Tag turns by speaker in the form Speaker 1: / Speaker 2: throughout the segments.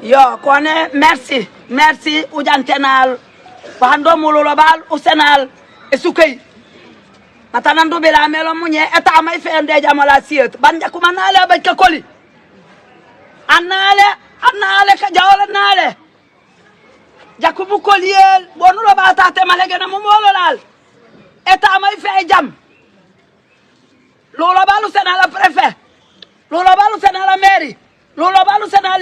Speaker 1: Yo, kone, merci. Merci, Oujantenal. Pando Moulolobal, Ousenal, et Soukei. Matanando Bela Melo Mounier, et à ma fait un déjà malasiet. Banja Kumanale avec Kakoli. Anale, Kajaola Nale. Jakubu Koliel, Bonuloba Tate Malegana Momolal. Et à ma fait jam. Lolobalou c'est dans le préfet. Lolobalou c'est dans la mairie. Lolobalou c'est dans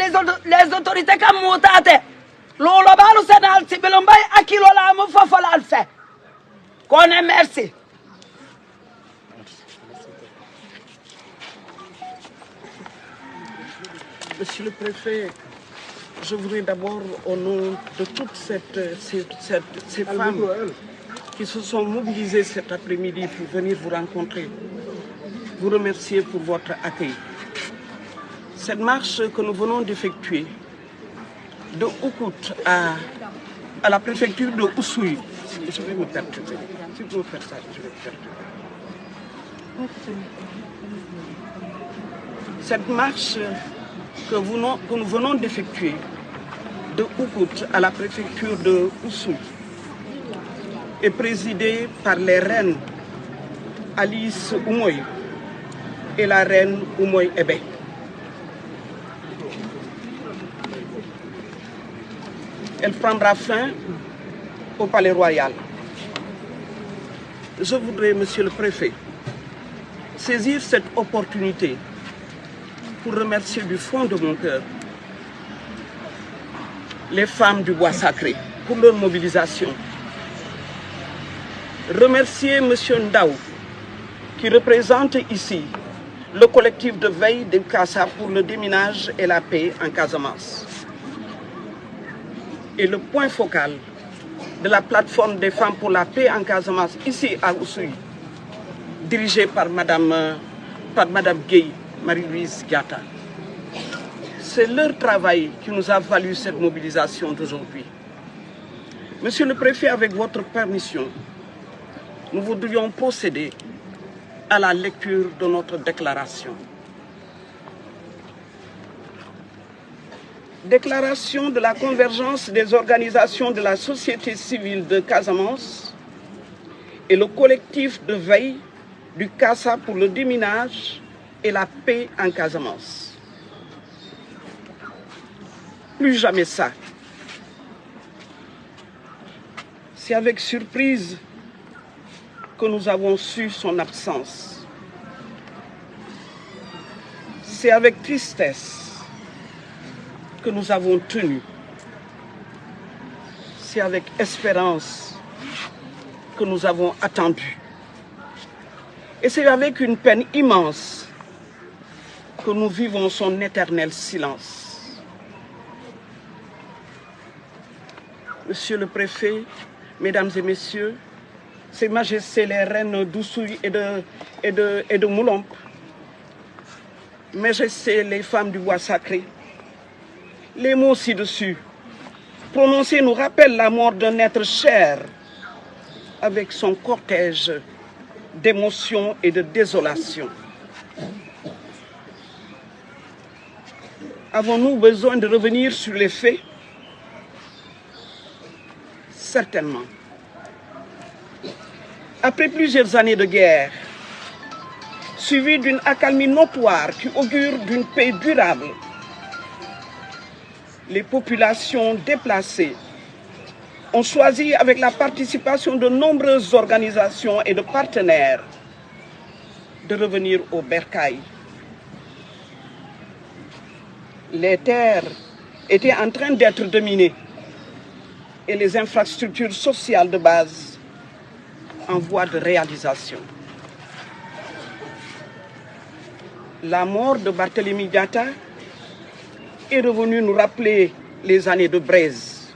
Speaker 1: les autorités comme Moutate. Lolobalou c'est dans le Tibelombay à qui l'on a fait fait. Qu'on est merci.
Speaker 2: Monsieur le préfet, je voudrais d'abord, au nom de toutes ces femmes qui se sont mobilisées cet après-midi pour venir vous rencontrer, vous remercier pour votre accueil. Cette marche que nous venons d'effectuer de Oukout à la préfecture de Oussouye, je vais me perturber. Si vous faites ça, je vais me perturber. Cette marche que nous venons d'effectuer de Oukout à la préfecture de Oussouye est présidée par les reines Alice Oumoy et la reine Oumoy Ebe. Elle prendra fin au palais royal. Je voudrais, monsieur le préfet, saisir cette opportunité pour remercier du fond de mon cœur les femmes du Bois Sacré pour leur mobilisation. Remercier M. Ndaou qui représente ici le collectif de veille de Kassa pour le déminage et la paix en Casamance. Et le point focal de la plateforme des femmes pour la paix en Casamance ici à Oussouye, dirigée par Madame Gueye, Marie-Louise Diatta. C'est leur travail qui nous a valu cette mobilisation d'aujourd'hui. Monsieur le préfet, avec votre permission, nous voudrions procéder à la lecture de notre déclaration. Déclaration de la convergence des organisations de la société civile de Casamance et le collectif de veille du Kassa pour le déminage et la paix en Casamance. Plus jamais ça. C'est avec surprise que nous avons su son absence. C'est avec tristesse que nous avons tenu. C'est avec espérance que nous avons attendu. Et c'est avec une peine immense que nous vivons son éternel silence. Monsieur le préfet, mesdames et messieurs, Ses Majestés les reines d'Oussouye et de Moulomp, Majestés les femmes du Bois Sacré, les mots ci-dessus prononcés nous rappellent la mort d'un être cher avec son cortège d'émotions et de désolation. Avons-nous besoin de revenir sur les faits? Certainement. Après plusieurs années de guerre, suivies d'une accalmie notoire qui augure d'une paix durable, les populations déplacées ont choisi, avec la participation de nombreuses organisations et de partenaires, de revenir au bercail. Les terres étaient en train d'être dominées et les infrastructures sociales de base en voie de réalisation. La mort de Barthélemy Diatta est revenue nous rappeler les années de braise.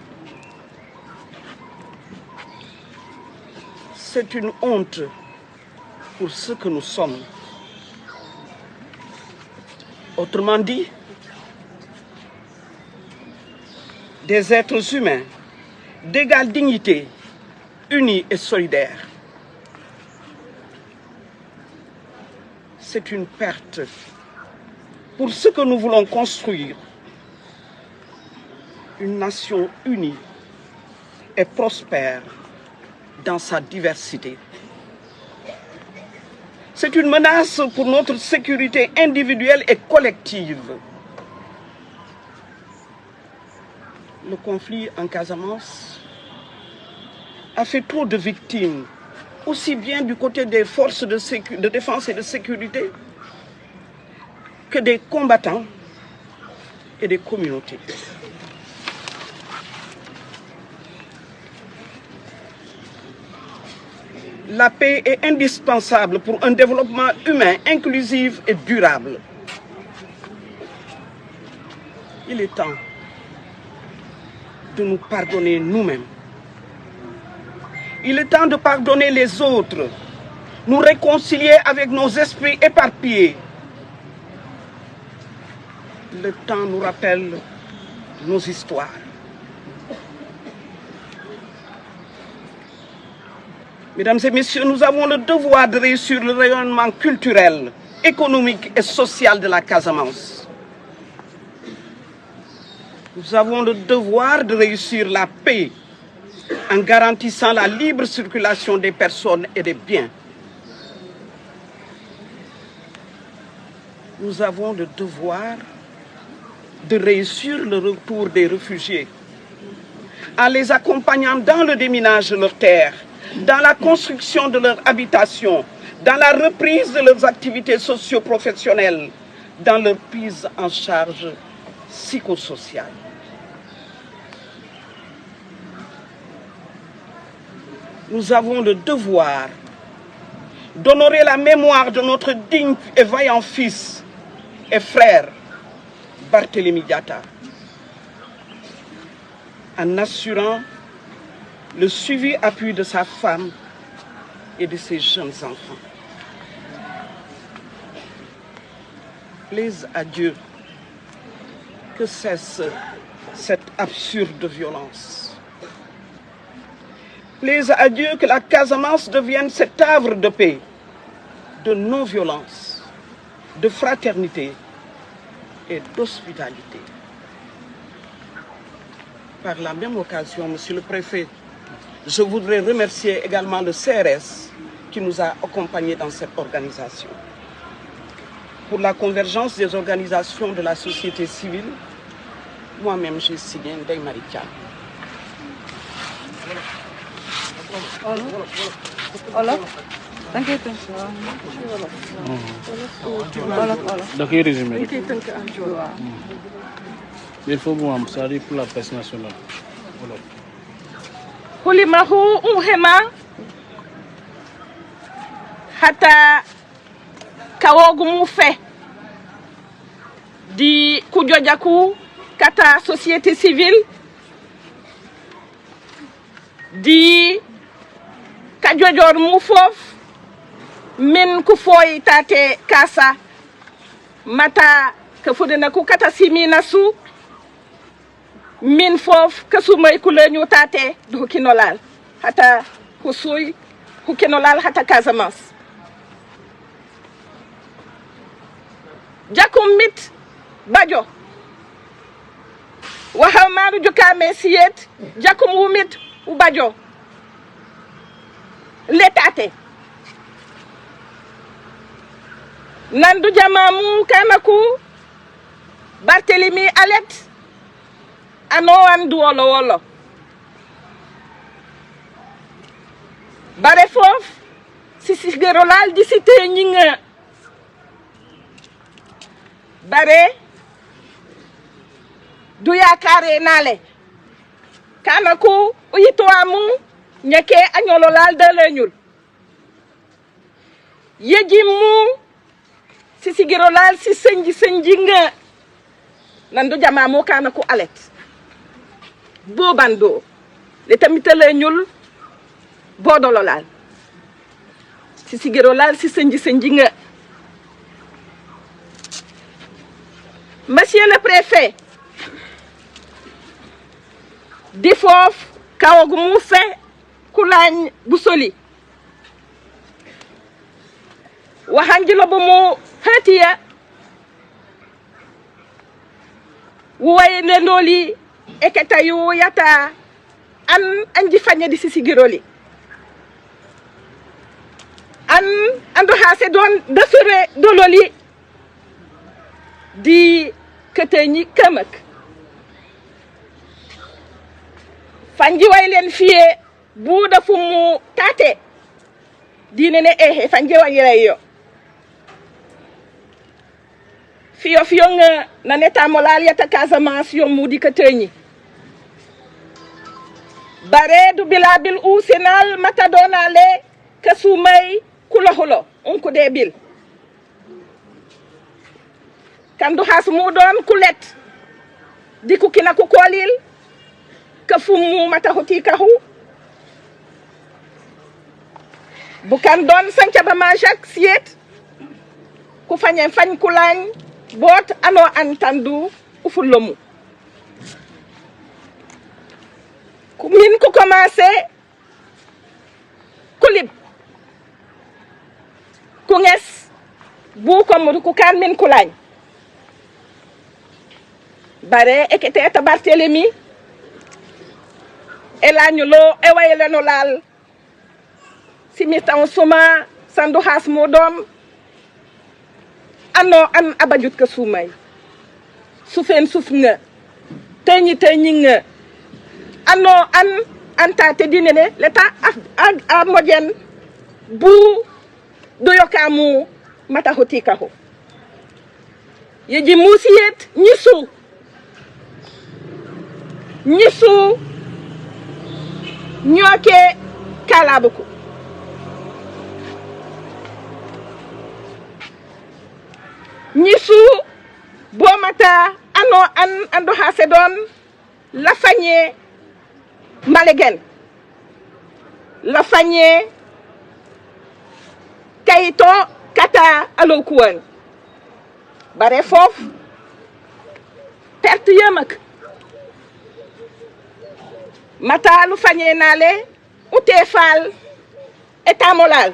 Speaker 2: C'est une honte pour ce que nous sommes. Autrement dit, des êtres humains d'égale dignité, unis et solidaires. C'est une perte pour ce que nous voulons construire, une nation unie et prospère dans sa diversité. C'est une menace pour notre sécurité individuelle et collective. Le conflit en Casamance a fait trop de victimes, aussi bien du côté des forces de défense et de sécurité que des combattants et des communautés. La paix est indispensable pour un développement humain, inclusif et durable. Il est temps de nous pardonner nous-mêmes. Il est temps de pardonner les autres, nous réconcilier avec nos esprits éparpillés. Le temps nous rappelle nos histoires. Mesdames et messieurs, nous avons le devoir de réussir le rayonnement culturel, économique et social de la Casamance. Nous avons le devoir de réussir la paix en garantissant la libre circulation des personnes et des biens. Nous avons le devoir de réussir le retour des réfugiés en les accompagnant dans le déminage de leurs terres, dans la construction de leur habitation, dans la reprise de leurs activités socio-professionnelles, dans leur prise en charge psychosociale. Nous avons le devoir d'honorer la mémoire de notre digne et vaillant fils et frère, Barthélémy Diatta, en assurant le suivi appui de sa femme et de ses jeunes enfants. Plaise à Dieu que cesse cette absurde violence. Plaise à Dieu que la Casamance devienne cet havre de paix, de non-violence, de fraternité et d'hospitalité. Par la même occasion, Monsieur le Préfet, je voudrais remercier également le CRS qui nous a accompagnés dans cette organisation. Pour la convergence des organisations de la société civile, moi-même j'ai signé Ndeye Marie Thiam.
Speaker 3: Il faut que ça arrive pour la presse nationale.
Speaker 4: Hulimahu uhema hata kawogu mufe di kujojaku kata société civile di kajojor mufof min ku foyi tate kasa mata ka fudena ku kata simina su min fof kasumay kuleñu tate du kinolal hata husuy hukinolal hata Casamance jakum mit bajo wahamaru jukame siyet jakum wumit u bajo letate nandu jamamu kanaku Barthélémy alet ano andu wolo wolo bare fof sisi gerolal di cité ñinga bare du yakare nale kanaku uyitoamu ñeke añololal de leñul yejimu sisi gerolal si senji nga nandu jamamu kanaku alet bobando le tamitale ñul bodololal si sigirolal si senji nga monsieur le préfet di fof kawagu mu fe kulañ bu soli waxanjilo bu mu hetiya woyne loli eketayu yata an anji fanya di sisigiroli an ando hase don defere dololi di ketenyi kamak fanji waylen fiye buda fumu tate dinene ehe fanji wayreyo fiyo nga na neta molal yata Casamance yo mudi ketenyi bare du bilabil usenal matadonale kasumay kuloholo onko debil kandu has mudon kulet diku kina ku kolil kafumu matahoti kahu bukan don sanca ba majak siet ku fanyen fany kulañ bot ano antandu ufulomu ku min ku commencé kulib ku nges bu ko mu ku kan min kulañ bare ekete ta Barthélemy elañu lo e wayele no lal simitan suma sandu has modom ano an abajut ka sumay sufen sufnga teñi nga ano an anta te dinene leta a mojen bu do yokamu mata hotika ho yeji musiyet nyisu nyoke kalabuku nyisu bomata ano an ando hase don la fanye malegen la fanye kayito kata alokuwan bare fof perte yemak mata lu fanye nale utefal etamolal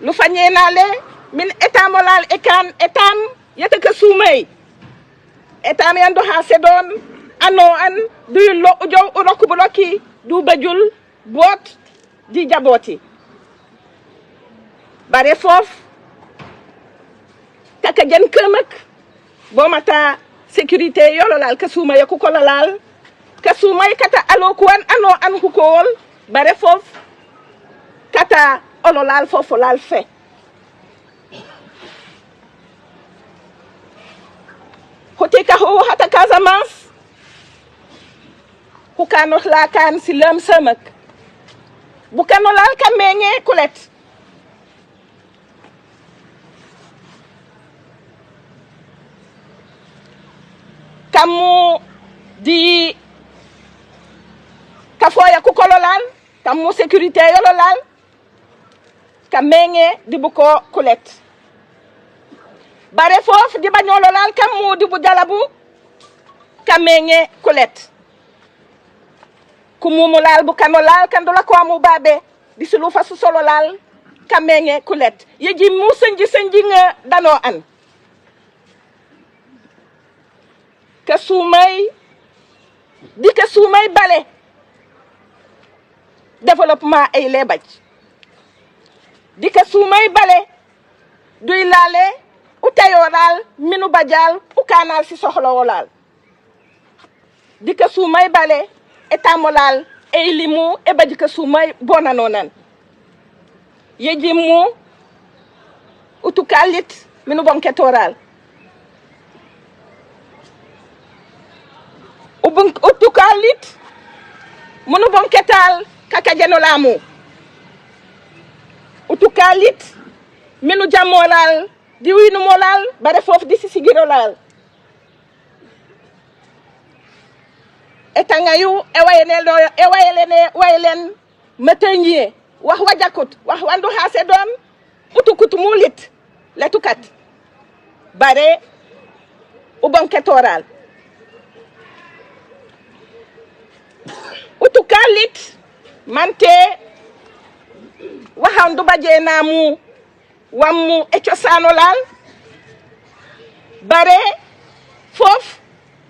Speaker 4: lu fanye nale min etamolal ekan etam yata ka sumay etam yando hase don ano an du lo jow roku bloki du bajul bot di jaboti bare fof kaka jen kemak bo mata sécurité yololal ka sumay ko kolal ka sumay kata alokuan ano an hukol bare fof kata ololal fof lal fe hotika ho hata Casamance hukano lakan silam samak bukano lal kamenge kulet kamu di kafoya ku kololal kamu sécurité yololal kamenge di buko kulet bare fof di bañololal kamu di bu jalabu kamenge kulet kumumulal bu kanolal kandula ko amu babe di sulu fasu sololal kamenge kulet yeji musanji nga dano an kasumay di kasumay bale développement ay lebaj di kasumay bale duy lale utayoral minu bajal ukanal si soxlawolal di kasumay bale etamolal e limu e baji kasumay bonanonan yejimu utukalit minu bonketoral utukalit minu bonketal kakajenolamu utukalit minu jamolal di winu molal bare fof di sisigirolal etangayu ewayelen metenye wax wajakut wax wandu hase don utukut mulit letukat bare ubonketoral utukalit mante waxandu baje namu wammu e cosanolal bare fof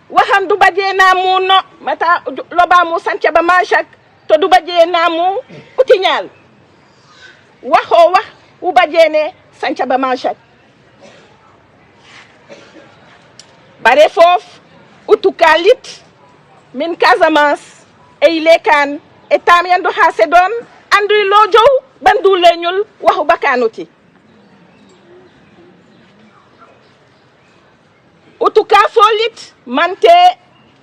Speaker 4: waxan du baje namu no mata loba mu sanca ba manchak to du baje namu utiñal waxo wax u baje ne sanca ba manchak bare fof utukalit min Casamance e lekan e tam yandu hase don andu lojo bandu leñul waxu bakanuti utuka folit mante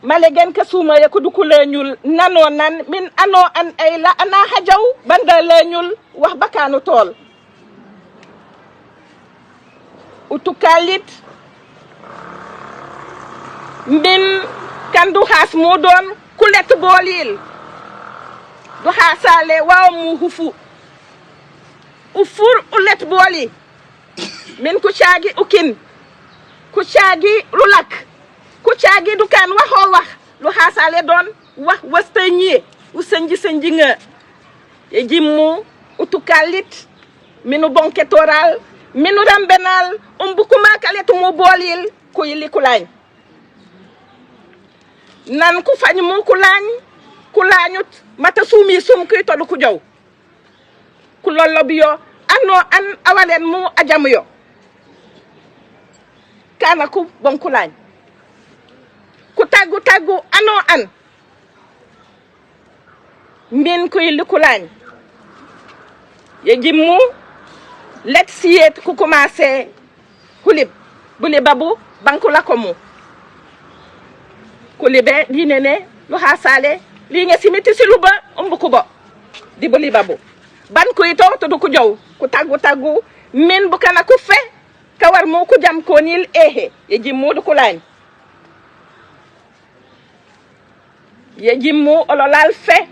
Speaker 4: malegen ka suma ya kudu leñul nano nan min ano an ay la ana hajaw banda leñul wax bakanu tol utukalit min kandu has modon kulet bolil du hasale waw mu hufu ufur ulet boli min ku caagi ukin ku caagi rulak ku caagi dukan waxo wax lu hasale don wax wastañi usenji nga e jimmu utukalit minu bonketoral minu rambenal bukuma kaletu mu bolil ku yili kulañ nan ku fañ mu ku lañut mata sumi sum kuy tolu ku jaw ku lollo biyo ano an awalen mu ajamu yo kana ku bon ku lañ ku taggu ano an min kuy li ku lañ ye jimmu let siyet ku commencé hulib buli babu banku la ko mu kulibe dinene lu hasale li nga simiti siluba umbuko bo di boli babu ban ko ito to du ko jow ku taggu min bu kana ku fe kawar mo ku jam ko nil ehe ye jimmu du ko lañ ye jimmu ololal fe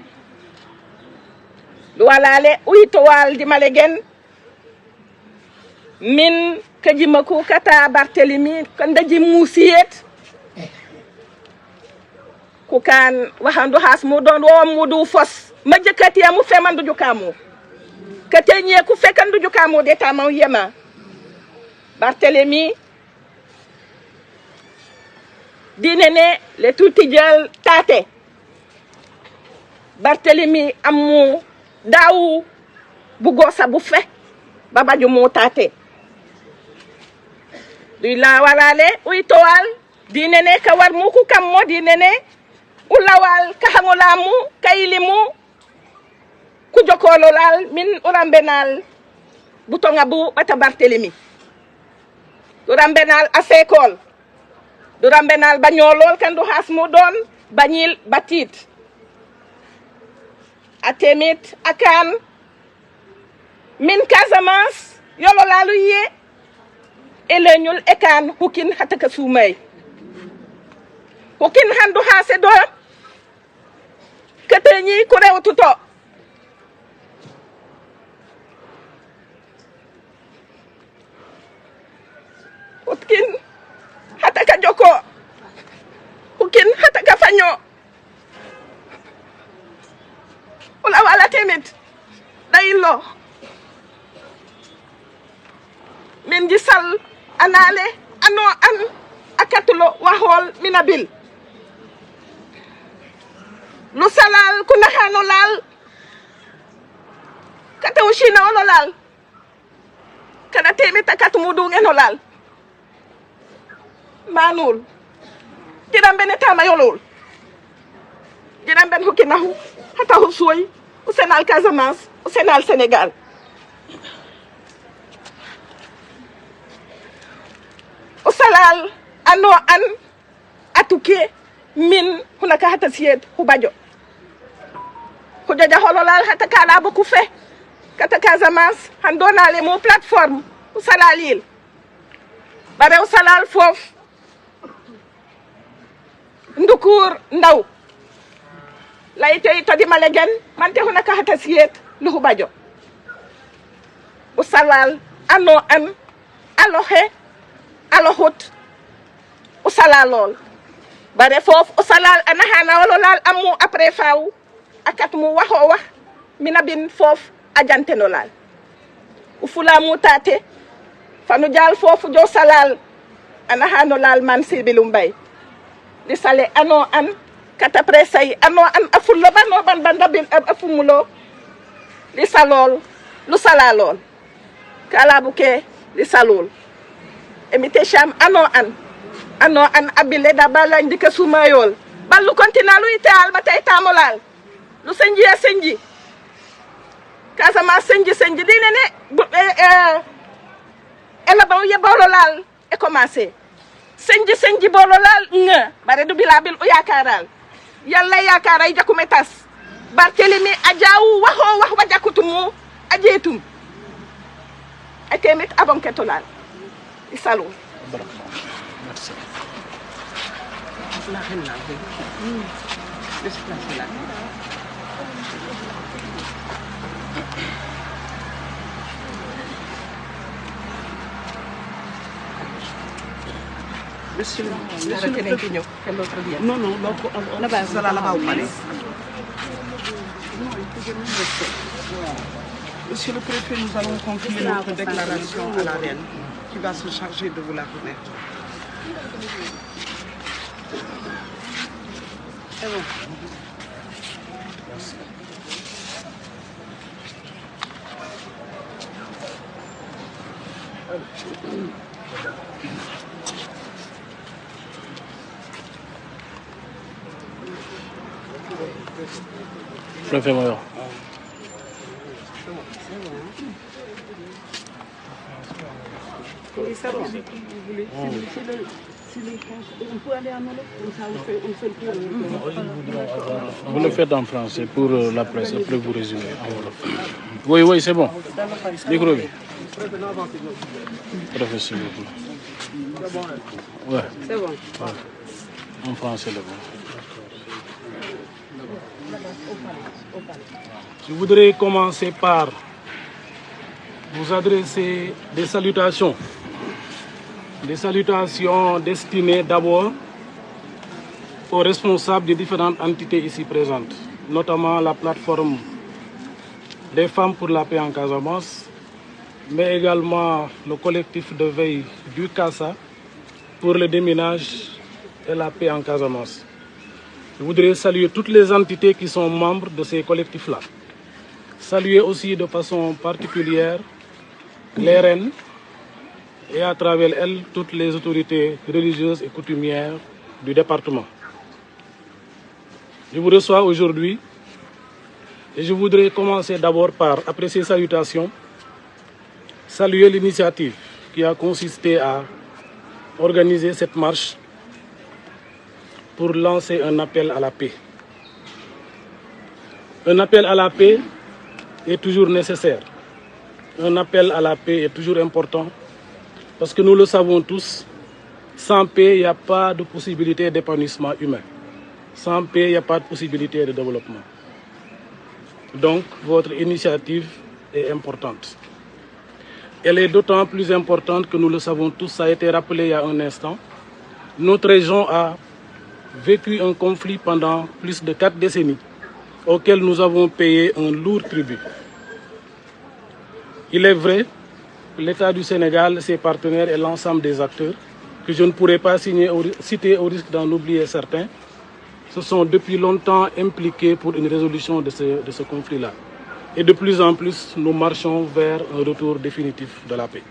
Speaker 4: lu walale uyito wal di malegen min kajimaku kata Barthélemy kan daji musiyet ku kan waxandu has mu don wo mu du fos ma jekati amu fe man du jukamu katenye ku fekan du jukamu de tamaw yema Barthélemy dinene le tuti jël tate Barthélemy amu dawu bu gosa bu fe babaju mu tate du la walale uy towal dinene ka war mu ku kam mo dinene ulawal kahangolamu kailimu kujokololal min urambenal butonga bu bata Barthélemy urambenal asekol urambenal bañolol kandu has mu don bañil batit atemit akan min Casamance yololalu ye eleñul ekan hukin hataka sumay hukin handu hase do kateñi ku rewtu to hukin hataka joko hukin hataka faño wala wala temit daylo min gisal anale ano an akatulo wahol minabil lu salal ku naxano lal kataw shina ono lal kana temit akatu mudu ngeno lal manul jiram bene tama yolol jiram ben hukinahu hata husoy o senal Casamance o senal Sénégal o salal ano an atuke min hunaka hata siyed hubajo hujaja hololal hata kala boku fe kata Casamance handonale mo plateforme o salalil bare o salal fof ndukur ndaw layte to di malegen mante hunaka hata siyed lu hubajo o salal ano an alohe alohut o salalol bare fof o salal anahana wololal amu après faw akat mu waxo wax minabin fof ajantenolal o fula mu tate fanu jal fofu jo salal anahanolal man sibilum bay li sale ano an kata presay ano an afullo bano ban bandabil afumulo li salol lu salalol kala buke li salol emite sham ano an abile da bala ndika sumayol ballu kontinalu ital matay tamolal lu senji kasama senji dine ne ela ba ye bololal e commencé senji bololal nga bare du bilabil o yakaral yalla yakaray jakume tas Barthélemy ajawu wax wa jakutumu ajetum atemit abon ketolal isalu
Speaker 3: Merci.
Speaker 2: La reine là, laisse placer la reine. Monsieur le préfet. Non, là-bas, ça là-bas au palais. Monsieur le préfet, nous allons confier notre déclaration à la reine qui va se charger de vous la remettre. C'est bon.
Speaker 3: Merci. Préfet Mayor.
Speaker 2: Oui, c'est bon. Si vous voulez. On peut aller en Europe, comme ça on fait le tour.
Speaker 3: Vous le faites en français pour la presse, après vous résumez en wolof. Oui, c'est bon. Micro. Professeur. Ouais.
Speaker 2: C'est bon.
Speaker 3: Ouais. En français, le bon.
Speaker 5: Je voudrais commencer par vous adresser des salutations. Des salutations destinées d'abord aux responsables des différentes entités ici présentes, notamment la plateforme des femmes pour la paix en Casamance, mais également le collectif de veille du CASA pour le déminage et la paix en Casamance. Je voudrais saluer toutes les entités qui sont membres de ces collectifs-là. Saluer aussi de façon particulière les reines et à travers elles toutes les autorités religieuses et coutumières du département. Je vous reçois aujourd'hui et je voudrais commencer d'abord par, après ces salutations, saluer l'initiative qui a consisté à organiser cette marche pour lancer un appel à la paix. Un appel à la paix est toujours nécessaire. Un appel à la paix est toujours important parce que nous le savons tous, sans paix, il n'y a pas de possibilité d'épanouissement humain. Sans paix, il n'y a pas de possibilité de développement. Donc, votre initiative est importante. Elle est d'autant plus importante que nous le savons tous, ça a été rappelé il y a un instant. Notre région a vécu un conflit pendant plus de 4 décennies, auquel nous avons payé un lourd tribut. Il est vrai que l'État du Sénégal, ses partenaires et l'ensemble des acteurs, que je ne pourrais pas citer au risque d'en oublier certains, se sont depuis longtemps impliqués pour une résolution de ce conflit-là. Et de plus en plus, nous marchons vers un retour définitif de la paix.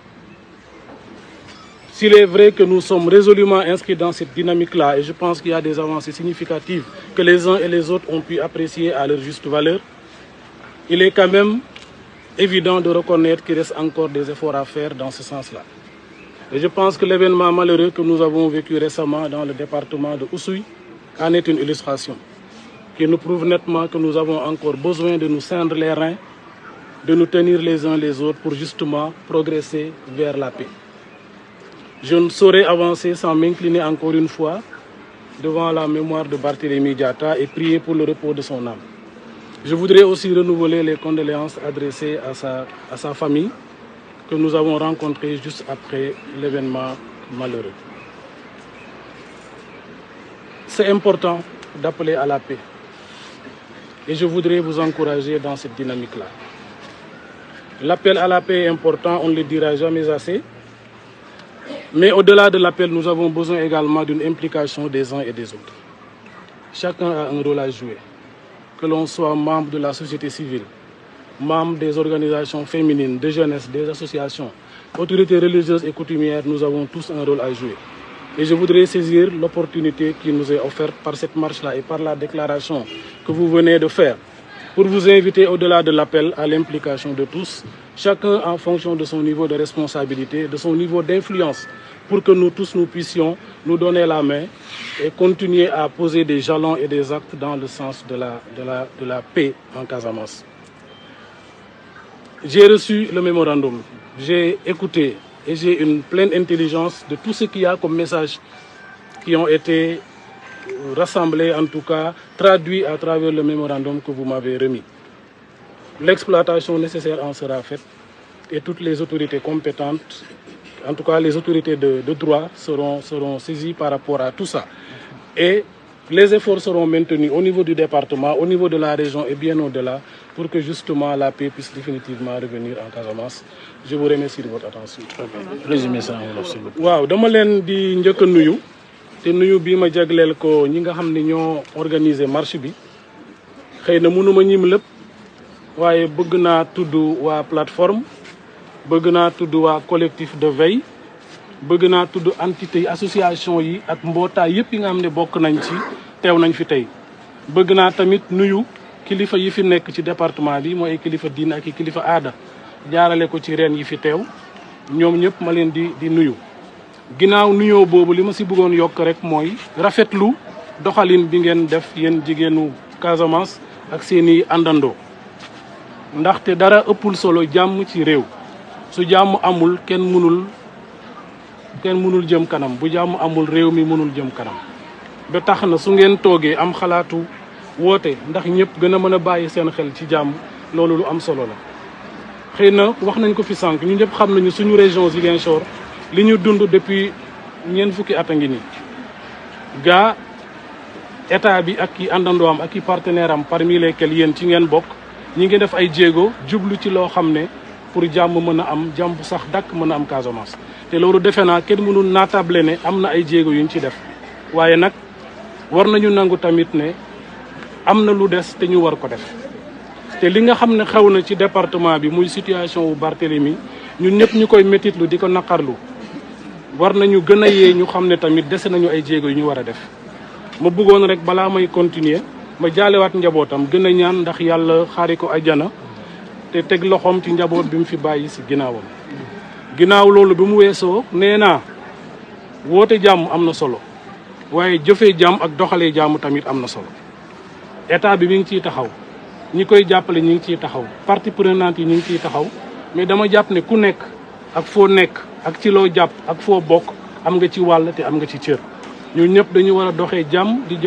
Speaker 5: S'il est vrai que nous sommes résolument inscrits dans cette dynamique-là, et je pense qu'il y a des avancées significatives que les uns et les autres ont pu apprécier à leur juste valeur, il est quand même évident de reconnaître qu'il reste encore des efforts à faire dans ce sens-là. Et je pense que l'événement malheureux que nous avons vécu récemment dans le département de Oussouye en est une illustration qui nous prouve nettement que nous avons encore besoin de nous ceindre les reins, de nous tenir les uns les autres pour justement progresser vers la paix. Je ne saurais avancer sans m'incliner encore une fois devant la mémoire de Barthélemy Diatta et prier pour le repos de son âme. Je voudrais aussi renouveler les condoléances adressées à sa famille que nous avons rencontrée juste après l'événement malheureux. C'est important d'appeler à la paix et je voudrais vous encourager dans cette dynamique-là. L'appel à la paix est important, on ne le dira jamais assez. Mais au-delà de l'appel, nous avons besoin également d'une implication des uns et des autres. Chacun a un rôle à jouer. Que l'on soit membre de la société civile, membre des organisations féminines, de jeunesse, des associations, autorités religieuses et coutumières, nous avons tous un rôle à jouer. Et je voudrais saisir l'opportunité qui nous est offerte par cette marche-là et par la déclaration que vous venez de faire pour vous inviter au-delà de l'appel à l'implication de tous, chacun en fonction de son niveau de responsabilité, de son niveau d'influence, pour que nous tous nous puissions nous donner la main et continuer à poser des jalons et des actes dans le sens de la paix en Casamance. J'ai reçu le mémorandum, j'ai écouté et j'ai une pleine intelligence de tout ce qu'il y a comme messages qui ont été rassemblés, en tout cas traduits à travers le mémorandum que vous m'avez remis. L'exploitation nécessaire en sera faite et toutes les autorités compétentes, en tout cas les autorités de droit, seront saisies par rapport à tout ça. Et les efforts seront maintenus au niveau du département, au niveau de la région et bien au-delà pour que justement la paix puisse définitivement revenir en Casamance. Je vous remercie de votre attention.
Speaker 3: Résumez ça en wolof s'il vous plaît.
Speaker 5: waaw dama leen di njëkk a nuyu te nuyu bii ma jagleel ko ñi nga xam ne ñoo organiser marche bi xëy na mënuma ñim lépp waaye bëgg naa tudd waa plateforme bëgg naa tudd waa collectif de veille bëgg naa tudd entité association yi ak mbootaay yëpp yi nga xam ne bokk nañ ci teew nañ fi tey bëgg naa tamit nuyu kilifa yi fi nekk ci département bi mooy kilifa diine ak kilifa aada jaarale ko ci reen yi fi teew ñoom ñëpp ma leen di nuyu ginnaaw nuyoo boobu li ma si bëggoon yokk rek mooy rafetlu doxalin bi ngeen def yéen jigéenu Casamance ak seeni àndandoo ndaxte dara ëppul solo jàmm ci réew su jàmm amul kenn mënul jëm kanam bu jàmm amul réew mi mënul jëm kanam ba tax na su ngeen toogee am xalaatu woote ndax ñëpp gën a mën a bàyyi seen xel ci jàmm loolu lu am solo la xëy na wax nañ ko fi sànq ñu ñëpp xam nañu suñu région Ziguinchor li ñu dund depuis ñeent fukki at a ngi nii gaa état bi ak ki àndandoo am ak ki partenaire am parmi lesquels yéen ci ngeen bokk ñi ngi def ay jéego jublu ci loo xam ne pour jàmm mën a am jàmm bu sax dakk mën a am Casamance te loolu defe naa kenn mënul naatable ne am na ay jéego yuñ ci def waaye nag war nañu nangu tamit ne am na lu des te ñu war ko def te li nga xam ne xew na ci département bi muy situation wu Barthélemy ñun ñëpp ñu koy métitlu di ko naqarlu war nañu gën a yee ñu xam ne tamit dese nañu ay jéego yu ñu war a def ma bëggoon rek balaa may continuer ma jaalewaat njabootam gën a ñaan ndax yàlla xaari ko ajjana te teg loxoom ci njaboot bi mu fi bàyyi si ginnaawam ginnaaw loolu bi mu weesoo nee naa woote jàmm am na solo waaye jëfee jàmm ak doxalee jàmm tamit am na solo état bi mi ngi ciy taxaw ñi koy jàppale ñi ngi ciy taxaw partie prenante yi ñi ngi ciy taxaw mais dama jàpp ne ku nekk ak foo nekk ak ci loo jàpp ak foo bokk am nga ci wàll te am nga ci cër ñun ñëpp dañu war a doxee jàmm di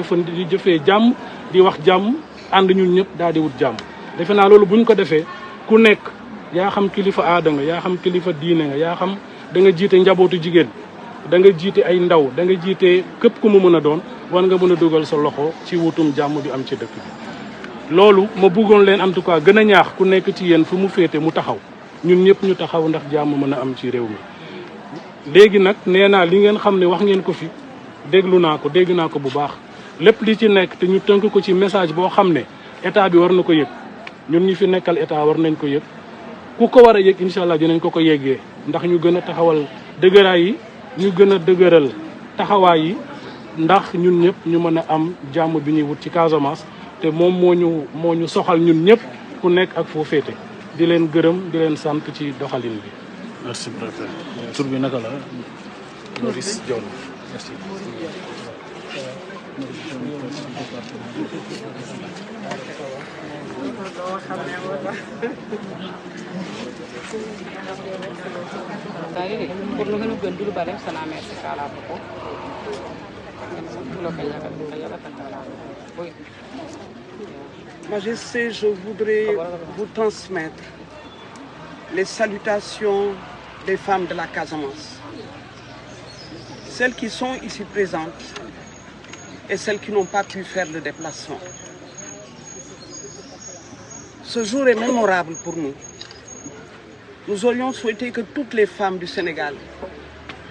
Speaker 5: jëfee jàmm di wax jàmm ànd ñun ñëpp daal di wut jàmm defe naa loolu bu ñu ko defee ku nekk yaa xam kilifa aada nga yaa xam kilifa diine nga yaa xam da nga jiite njabootu jigéen da nga jiite ay ndaw da nga jiite képp ku mu mën a doon war nga mën a dugal sa loxo ci wutum jàmm bi am ci dëkk bi loolu ma bëggoon leen en tout cas gën a ñaax ku nekk ci yéen fu mu féete mu taxaw ñun ñëpp ñu taxaw ndax jàmm mën a am ci réew mi léegi nag nee naa li ngeen xam ne wax ngeen ko fi dégg naa ko bu baax lépp li ci nekk te ñu tënk ko ci message boo xam ne état bi war na ko yëg ñun ñi fi nekkal état war nañ ko yëg ku ko war a yëg incha allah dinañ ko yeggee ndax ñu gën a taxawal dëgëraay yi ñu gën a dëgëral taxawaay yi ndax ñun ñëpp ñu mën a am jàmm bi ñuy wut ci Casamance te moom moo ñu soxal ñun ñëpp ku nekk ak foo féete di leen gërëm di leen sant ci doxalin bi.
Speaker 3: Merci préfet. Tur bi naka la. Maurice Dione. Merci.
Speaker 2: Majesté, je voudrais vous transmettre les salutations des femmes de la Casamance, celles qui sont ici présentes et celles qui n'ont pas pu faire le déplacement. Ce jour est mémorable pour nous. Nous aurions souhaité que toutes les femmes du Sénégal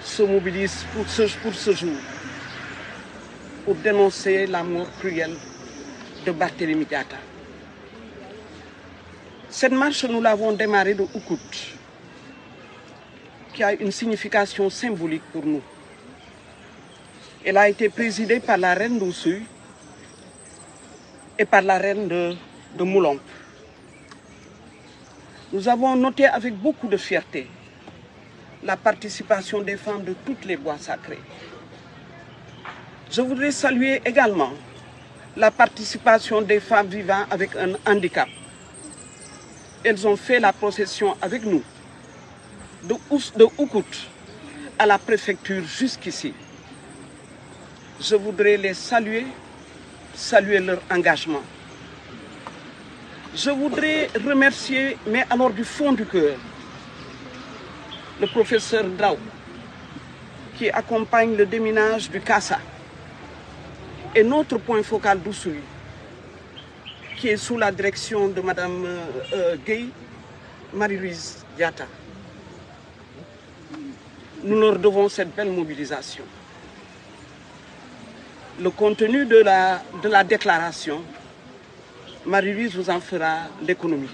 Speaker 2: se mobilisent pour ce jour, pour dénoncer la mort cruelle de Barthélémy Diatta. Cette marche, nous l'avons démarrée de Oukout, qui a une signification symbolique pour nous. Elle a été présidée par la reine d'Oussouye et par la reine de Moulomp. Nous avons noté avec beaucoup de fierté la participation des femmes de toutes les bois sacrés. Je voudrais saluer également la participation des femmes vivant avec un handicap. Elles ont fait la procession avec nous, de Oukout à la préfecture jusqu'ici. Je voudrais les saluer leur engagement. Je voudrais remercier, mais alors du fond du cœur, le professeur Daou, qui accompagne le déminage du Kassa, et notre point focal d'Oussouye, qui est sous la direction de Madame Gueye, Marie-Louise Diatta. Nous leur devons cette belle mobilisation. Le contenu de la déclaration, Marie-Louise vous en fera l'économie.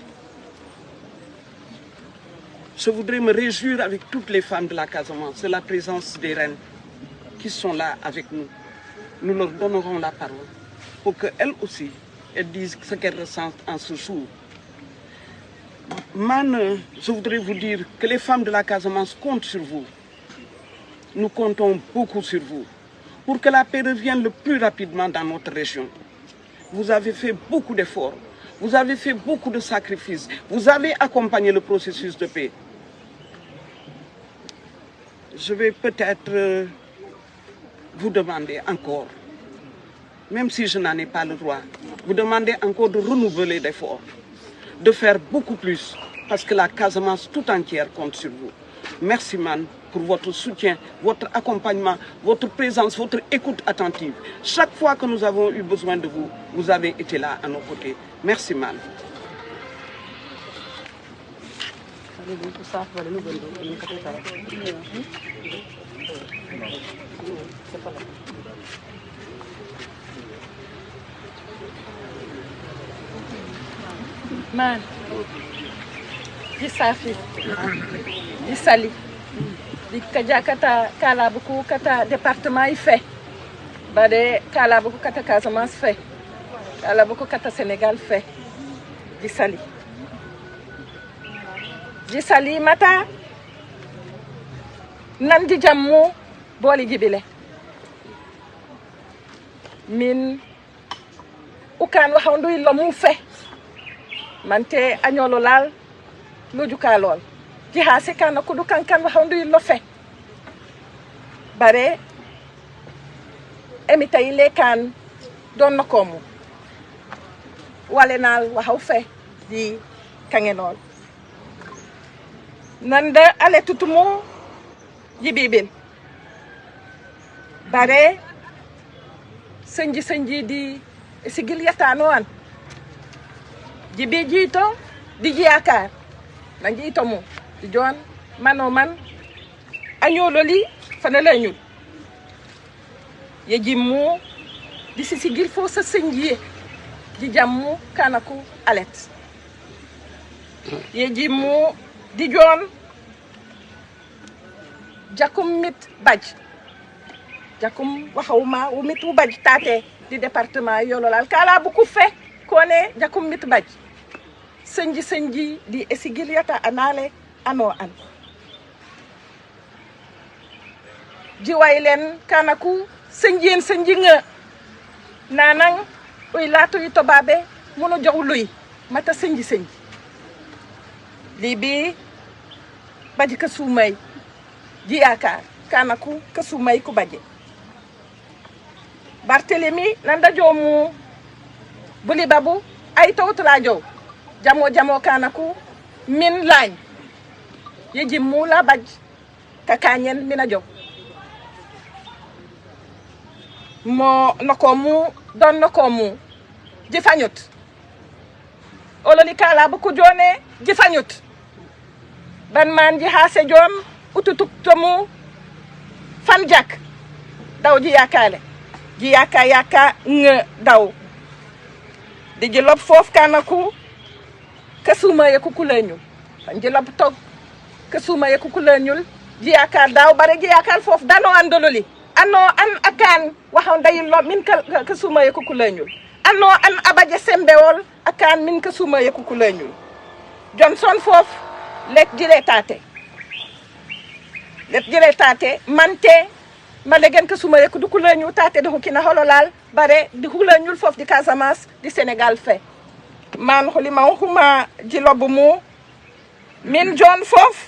Speaker 2: Je voudrais me réjouir avec toutes les femmes de la Casamance de la présence des reines qui sont là avec nous. Nous leur donnerons la parole pour qu'elles aussi, elles disent ce qu'elles ressentent en ce jour. Je voudrais vous dire que les femmes de la Casamance comptent sur vous. Nous comptons beaucoup sur vous pour que la paix revienne le plus rapidement dans notre région. Vous avez fait beaucoup d'efforts, vous avez fait beaucoup de sacrifices, vous avez accompagné le processus de paix. Je vais peut-être vous demander encore, même si je n'en ai pas le droit, vous demander encore de renouveler l'effort, de faire beaucoup plus, parce que la Casamance tout entière compte sur vous. Merci Man pour votre soutien, votre accompagnement, votre présence, votre écoute attentive. Chaque fois que nous avons eu besoin de vous, vous avez été là à nos côtés. Merci Man.
Speaker 4: Man, di Safi, di Sali, di Kaja kata Kalabuku kata département yi fait, bade Kalabuku kata Casamance fait, Kalabuku kata Sénégal fait, di Sali. Di Sali mata nandi jammu boli gibile. Min ukan waxandu lo mu fait. Mante agnolo lal loju kalol ji ha se kana ko du kankan waxandu lo fe bare emi tay le kan don nakomu walenal waxaw fe di kangenol nanda ale tutumo jibibil bare senji di sigil yatano an jibi jito di jiakar na jito mo di jon mano man agnolo li fana la ñul ye jimmu di sigil fo sa senji di jammu kanaku alet ye jimmu di jon jakum mit baj jakum waxawma wu mit wu baj tate di département yololal kala bu ku fe kone jakum mit baj senji di esigiliata anale ano an jiwailen kanaku senji nga nanang uy latu yito babe mono jow luy mata senji libi baji kasumay jiaka kanaku kasumay ku baje Barthélémy nanda jomu buli babu ay tawtla jow jamo kanaku min lañ yeji mula baj kakanyen mina jow mo nokomu don nokomu jifanyut ololi kala bu ko jone jifanyut ban man ji hase jom ututuk tomu fan jak daw ji yaka nga daw di jilop fof kanaku kasuma ye kukuleñul fan jilop tok kasuma ye kukuleñul ji yaka daw bare ji yaka fof dano andololi anno an akan waxon day lo min kasuma ye kukuleñul anno an abaje sembewol akan min kasuma ye kukuleñul Johnson fof let jile tate mante malegen kasuma ye kukuleñul tate de hokina hololal bare di huleñul fof di Casamance di Sénégal fe man holima huma jilobu mu min John fof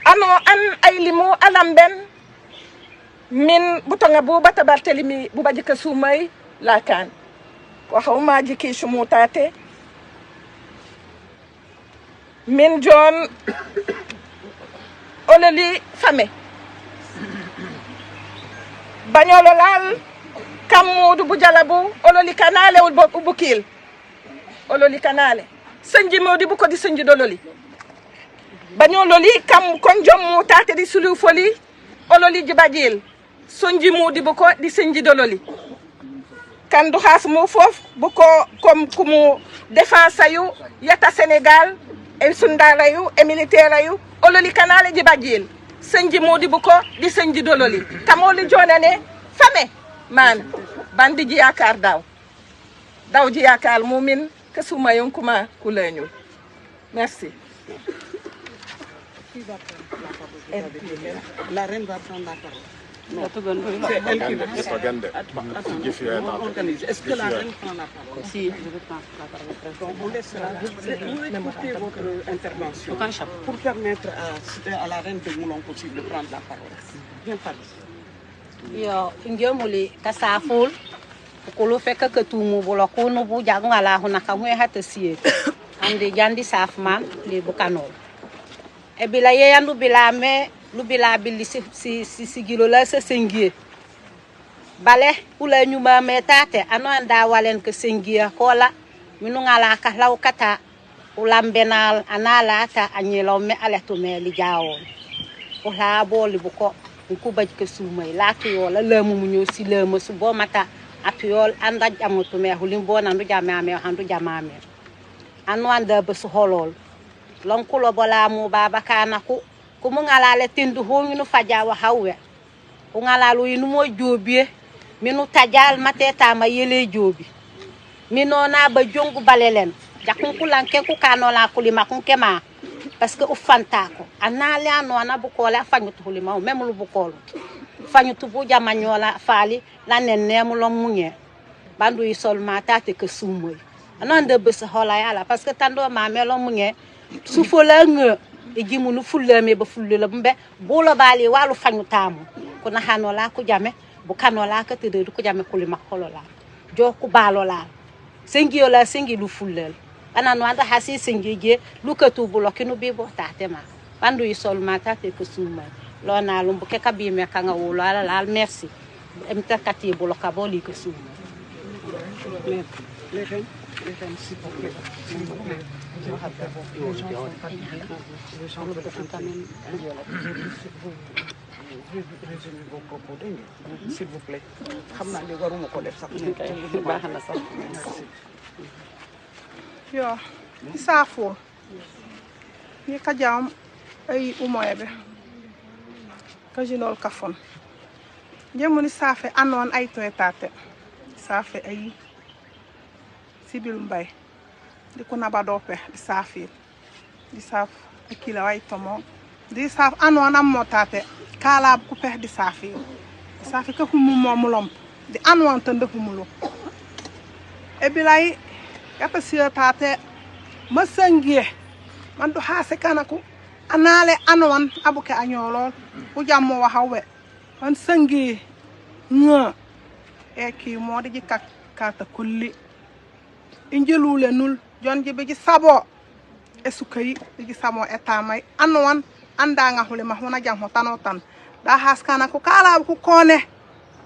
Speaker 4: ano an ay limu alamben min butonga buba tabartelimi buba jika sumay lakan waxuma jiki sumu tate min John ololi fame bañolo lal kammudu bu jalabu ololi kanale ul bukil ololi kanale sanji modi bu ko di sanji dololi bañololi kam kon jommu tate di sulu foli ololi jibadil sonji modi bu ko di sanji dololi kan du khas mu fof bu ko comme kumu défense yu yata Sénégal e sundala yu e militaire yu ololi kanale jibadil sanji modi bu ko di sanji dololi tamoli jonane fame man bandi ji yakar daw ji yakar mumin kasuma yonkuma kuleñul merci.
Speaker 2: La reine va prendre la parole. Non, c'est elle qui veut. On organise. Est-ce que la reine prend la parole?
Speaker 6: Si, je vais prendre la parole.
Speaker 2: Donc, on laissera. Vous écoutez votre intervention pour permettre à la reine de Moulon possible de prendre la parole. Bien parlé.
Speaker 6: Yo, ngiyomuli kasaful kulu fekka ke tumu bolo kono bu jagu ngala hona kamwe hata siye ande jandi safman li bukanol e bila ye yandu bila me lu bila billi si gilo la se sengie bale ula nyuma metate ano anda walen ke sengie kola minu ngala ka law kata ulambenal anala ta anyelo me aleto me li jawo ola boli buko ku baj ke sumay latu yola lemu mu ñew si lemu su bo mata atuyol anda jamutu me hulim bo nandu jamame handu jamame anu anda be su holol lonkulo bola mu baba kana ku mu ngala le tindu ho ñu faja wa hawwe ku ngala lu yinu mo jobie minu tajal mateta ma yele jobi minona ba jongu balelen jakun kulanke ku kanola kulima kun kema parce que o fantako anale anona bu ko la fanyu tulima même lu bu ko fanyu tu bu jamanyola fali la nenemu lo munye bandu yi sol mata te ke sumoy anande be se hola yala parce que tando ma melo munye su fola nge e jimunu fulleme ba fullula bumbe bolo bali walu fanyu tamu ko na hanola ku jame bu kanola ka te du ko jame kulima holola joku balola sengi yola sengi lu fullel ana no anda hasi singije lukatu bulokinu bibo tatema bandu yisol mata te ko suma lo na lu buke kabi me kanga wolo ala merci emta kati buloka boli ko suma
Speaker 2: les reines s'il vous plaît. Résumez vos propos, s'il vous plaît. Xamna li waruma ko def sax.
Speaker 6: Baxna sax.
Speaker 7: Yo, safo. Ni kajam ay umoyebe. Kajinol kafon. Jemoni safe anon ay toetate. Safe ay sibil mbay. Di ko nabadope di safi. Di saf akila way tomo. Di saf anon am motate. Kala ku pe di safi. Di safi ka humu momulom. Di anon tande humulo. E bilay yata siya tate masangie mandu hase kanaku anale anwan abuke anyolol ujammo wa hawe an sangi nga e ki modi ji kata kulli injelule nul jonje be ji sabo e sukayi ji samo etamay anwan anda nga hule ma hona jam hotano tan da has kanaku kala ku kone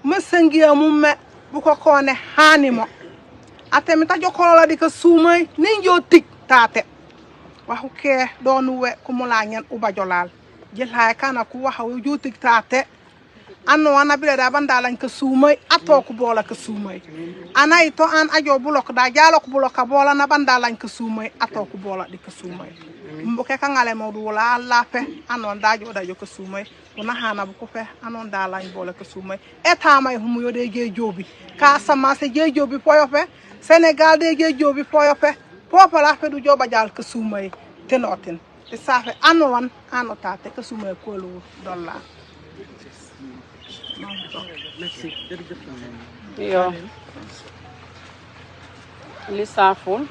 Speaker 7: masangie mumme bu ko kone hanimo atemi ta jokolo di ko sumay ninjo tik tate waxu ke donu we ku mula ñen uba jolal jilhay kana ku waxa uu juutig taate anno wana bile da banda lañ ka suumay ato ko bola ka suumay anay to an ajo bulok da jalo ko bulok ka bola na banda lañ ka suumay ato ko bola di ka suumay mboke ka ngale mawdu wala la fe anon da jo ka suumay una hana bu ko fe anon da lañ bola ka suumay eta may humu yo de je jobi ka sama se je jobi poyo fe Sénégal de je jobi poyo fe popala fe du joba jal ka suumay tenotin te safe anon ano tate ka suumay ko lu dollar.
Speaker 2: Merci.
Speaker 8: Yo. Lisaful.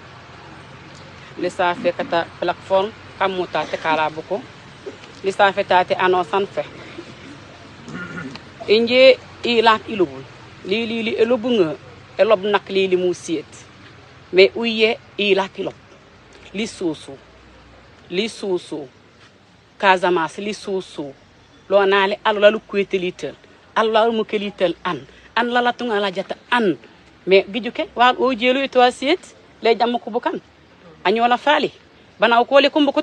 Speaker 8: Lisafe kata platform kamuta te kalabuko. Lisafe tate anosan fe. Inje ilat ilubul. Li elubunga elob nak li mu siet. Mais uye ilat ilob. Li soso. Kazamas li soso. Lo nale alula lu kwetelitel. Allah mu kelitel an la tunga la jata an mais gijuke wal o jelu to asiet le jam ko bukan anyola fali bana ko le kumbu ko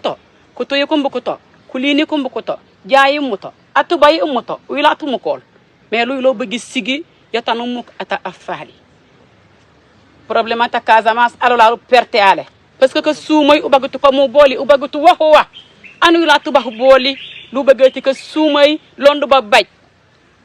Speaker 8: to ye kumbu ko to kulini kumbu ko to jaayi muto atubayi muto wila tumu kol mais luy lo beug sigi yatanu muk ata afali problème ta Casamance alola lu perte ale parce que soumay ubagutu ko mo boli ubagutu waxwa anu la tubax boli lu beugati ko soumay londu ba baj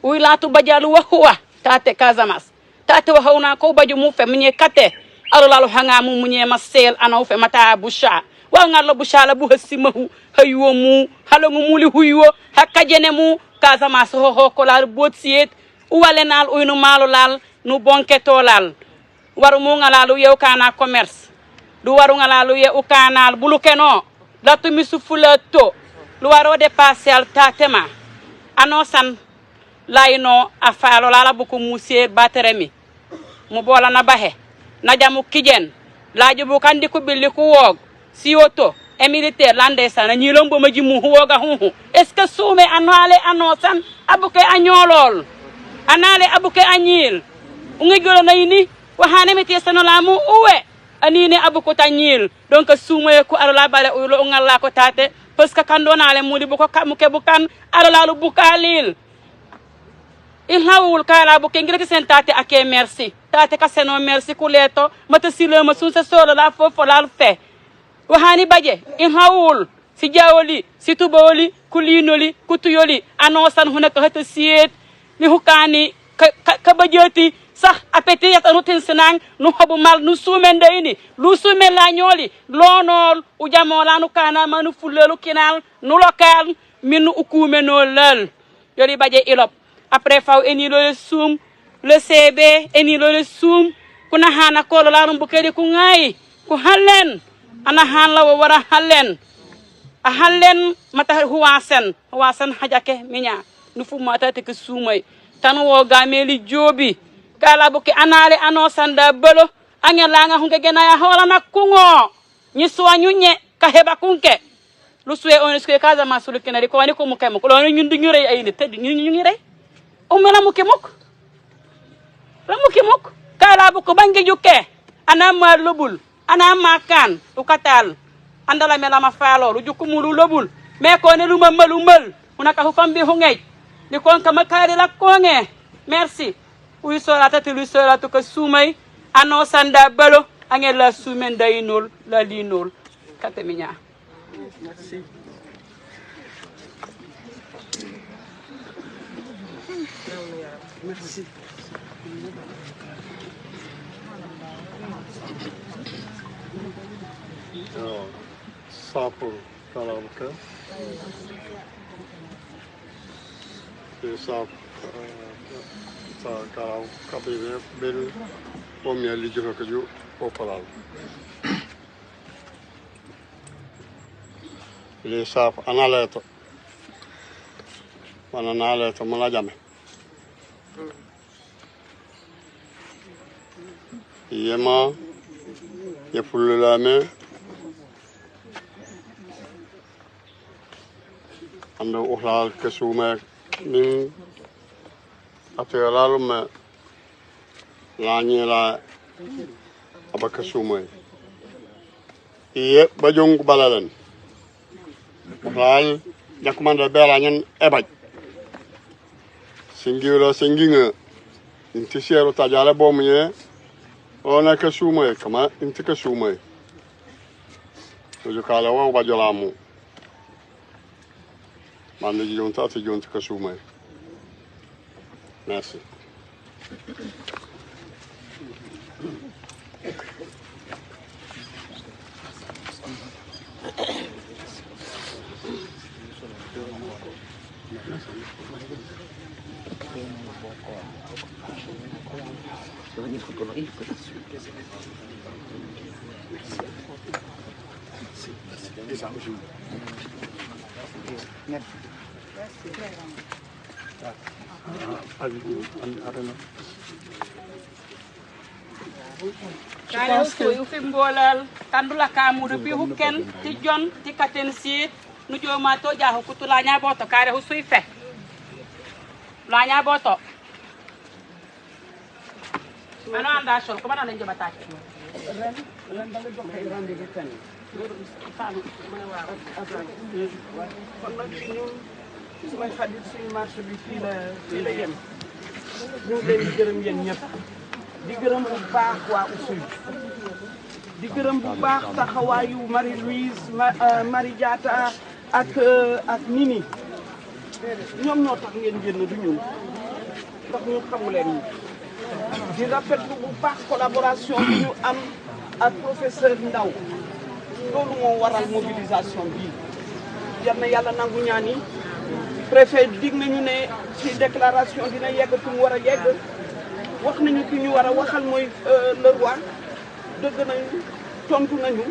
Speaker 8: uy latu bajalu waxwa tate Casamance tate waxawna ko baju mu fe munye kate alo lalu hanga mu munye ma sel anaw fe mata busha wa ngalo busha la bu hasimahu haywo mu halongu muli huywo hakajene mu Casamance ho ko la bot siet wale nal uynu malu lal nu bonke tolal waru mu ngalalu yew kana commerce du waru ngalalu ye u kanal bulu keno la tumi sufula to lu waro dépasser al tatema anosan layno afalo la buku musie bateremi mu bola na bahe na jamu kijen laaju bu kandi ko billi ko wog sioto e militaire lande sana ñi lombo ma jimu woga hu est ce soome anale anosan abuke anyolol anale abuke anyil ungi golo nayni wahane meti sana lamu uwe anine abuko tanyil donc suume ko ala bale ulo ngalla ko tate parce que kandonale mudi bu ko kamuke bukan ala lu bukalil il hawul kala bu ke ngirek sen tate ake merci tate ka seno merci ku leto mata silo ma sunsa solo la fofo la fe wahani baje il hawul si jawoli si tuboli kulinoli kutuyoli anosan hunaka hata siet ni hukani ka bajeti sax apeti yata rutin senang nu habu mal nu sumen dayni lu sumen la ñoli lonol u jamola nu kana manu fulelu kinal nu lokal minu ukume no lal yoli baje ilop après faw eni lo sum le CB eni lo sum kuna hana ko la rum bukedi ku ngai ku halen ana han la wara halen a halen mata huwasen hajake minya nu fu mata te ke sumay tan wo gameli jobi kala buki anale anosanda belo angela nga hunge gena ya hola na kungo ni soanyu nye ka heba kunke lu suwe on suwe kaza masulu kenari ko wani ko mu kay mo ko lo ñun du ñu rey ay ni te ñu ngi rey o mena mu ke mok kala buko bangi jukke ana ma lobul ana ma kan u katal andala mela ma faalo lu jukku mu lu lobul me ko ne lu ma malu mal unaka hu fambi hu ngay ni kon ka makari la ko nge merci uy sorata te lu sorata ko sumay ano sanda balo angel la sumen dayinol la linol kateminya
Speaker 2: Merci. Merci.
Speaker 9: Saful kalamka. Saf sa kalam kabine bel pomya lijo ka ju opalal. Le saf analeto. Wana naleto mala jame. Yema yefululame ando uhlal kesume ning atelalu me lanyela abakasume iye bajong balalan uhlal jakumanda bela nyen ebaj singiro singinga inti shero tajala bomye ona ka shumay kama inti ka shumay so kala wa bajolamu man ni jonta ti jonta ka shumay merci
Speaker 8: Kaya usoy ufim bolal tandula kamudu bi huken ti jon ti katen si nu joma to ja hukutula nya boto kare usoy fe la nya boto ano anda shol ko bana nje batati
Speaker 2: ren da nga joxe rendez-vous fenn kon nag ñun sumay xarit suñu marché bi fii la yem ñu ngi leen di gërëm yéen ñëpp di gërëm bu baax waa Oussouye di gërëm bu baax taxawaayu Marie Louise Marie Diatta ak Nini ñoom ñoo tax ngeen génn du ñun ndax ñu xamu leen ñu di rafetlu bu baax collaboration bi ñu am ak professeur Ndaw loolu moo waral mobilisation bii yal na yàlla nangu ñaan yi préfet dig nañu ne ci déclaration dina yegg fi mu war a yegg wax nañu ki ñu war a waxal mooy le roi dëgg nañu tontu nañu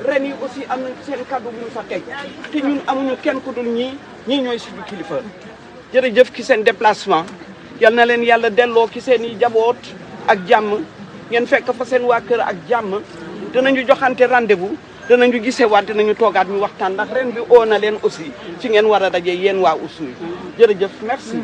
Speaker 2: ren yi aussi am nañ seen kàddu bu ñu fa teg te ñun amuñu kenn ku dul ñii ñooy suñu kilifa jërëjëf ki seen déplacement yal na leen yàlla delloo ki seen i jaboot ak jàmm ngeen fekk fa seen waa kër ak jàmm dinañu joxante rendez-vous danañu gisewaat dinañu toogaat ñu waxtaan ndax ren bi oo na leen aussi ci ngeen war a daje yéen waa Oussouye jërëjëf merci